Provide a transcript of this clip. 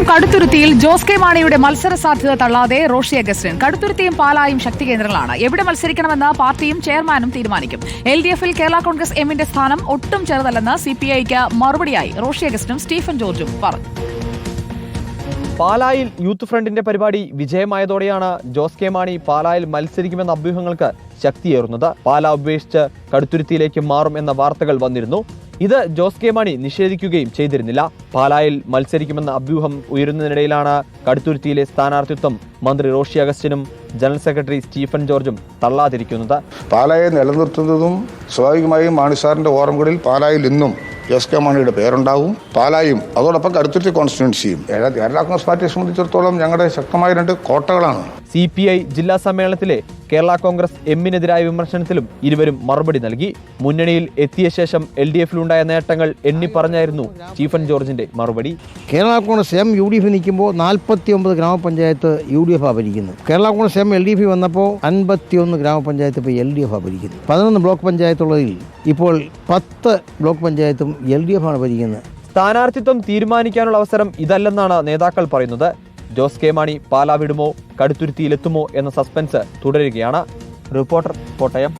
കടുത്തുരുത്തിയിൽ Jose K മാണിയുടെ മത്സര സാധ്യത തള്ളാതെ റോഷി അഗസ്റ്റിൻ. കടുത്തുരുത്തിയും പാലായും ശക്തി കേന്ദ്രങ്ങളാണ്. എവിടെ മത്സരിക്കണമെന്ന് പാർട്ടിയും ചെയർമാനും തീരുമാനിക്കും. LDF-ൽ കേരള കോൺഗ്രസ് എമ്മിന്റെ സ്ഥാനം ഒട്ടും ചെറുതല്ലെന്ന് CPI-ക്ക് മറുപടിയായി റോഷി അഗസ്റ്റിനും സ്റ്റീഫൻ ജോർജും പറഞ്ഞു. പാലായിൽ യൂത്ത് ഫ്രണ്ടിന്റെ പരിപാടി വിജയമായതോടെയാണ് ജോസ് കെ മാണി പാലായിൽ മത്സരിക്കുമെന്ന അഭ്യൂഹങ്ങൾക്ക് ശക്തിയേറുന്നത്. പാലാ ഉപേക്ഷിച്ച് കടുത്തുരുത്തിയിലേക്ക് മാറും എന്ന വാർത്തകൾ വന്നിരുന്നു. ഇത് ജോസ് കെ മാണി നിഷേധിക്കുകയും ചെയ്തിരുന്നില്ല. പാലായിൽ മത്സരിക്കുമെന്ന അഭ്യൂഹം ഉയരുന്നതിനിടയിലാണ് കടുത്തുരുത്തിയിലെ സ്ഥാനാർത്ഥിത്വം മന്ത്രി റോഷി അഗസ്റ്റിനും ജനറൽ സെക്രട്ടറി സ്റ്റീഫൻ ജോർജും തള്ളാതിരിക്കുന്നത്. പാലായെ നിലനിർത്തുന്നതും സ്വാഭാവികമായും മാണിസാറിന്റെ ഓർമ്മകളിൽ പാലായിൽ ഇന്നും ജോസ് കെ മാണിയുടെ പേരുണ്ടാവും. പാലായും അതോടൊപ്പം കടുത്തുരുത്തി കോൺസ്റ്റിറ്റ്യുവൻസിയും കേരള കോൺഗ്രസ് പാർട്ടിയെ സംബന്ധിച്ചിടത്തോളം ഞങ്ങളുടെ ശക്തമായ രണ്ട് കോട്ടകളാണ്. CPI ജില്ലാ സമ്മേളനത്തിലെ കേരള കോൺഗ്രസ് എമ്മിനെതിരായ വിമർശനത്തിലും ഇരുവരും മറുപടി നൽകി. മുന്നണിയിൽ എത്തിയ ശേഷം LDF-ലുണ്ടായ നേട്ടങ്ങൾ എണ്ണിപ്പറഞ്ഞായിരുന്നു സ്റ്റീഫൻ ജോർജിന്റെ മറുപടി. കേരള കോൺഗ്രസ് എം UDF നിൽക്കുമ്പോൾ 49 ഗ്രാമപഞ്ചായത്ത് UDF ഭരിക്കുന്നു. കേരള കോൺഗ്രസ് എം LDF വന്നപ്പോൾ 51 ഗ്രാമപഞ്ചായത്ത് ഇപ്പോൾ LDF ഭരിക്കുന്നു. 11 ബ്ലോക്ക് പഞ്ചായത്തുള്ളതിൽ ഇപ്പോൾ 10 ബ്ലോക്ക് പഞ്ചായത്തും LDF ആണ് ഭരിക്കുന്നത്. സ്ഥാനാർത്ഥിത്വം തീരുമാനിക്കാനുള്ള അവസരം ഇതല്ലെന്നാണ് നേതാക്കൾ പറയുന്നത്. ജോസ് കെ മാണി പാലാ വിടുമോ കടുത്തുരുത്തിയിലെത്തുമോ എന്ന സസ്പെൻസ് തുടരുകയാണ്. റിപ്പോർട്ടർ, കോട്ടയം.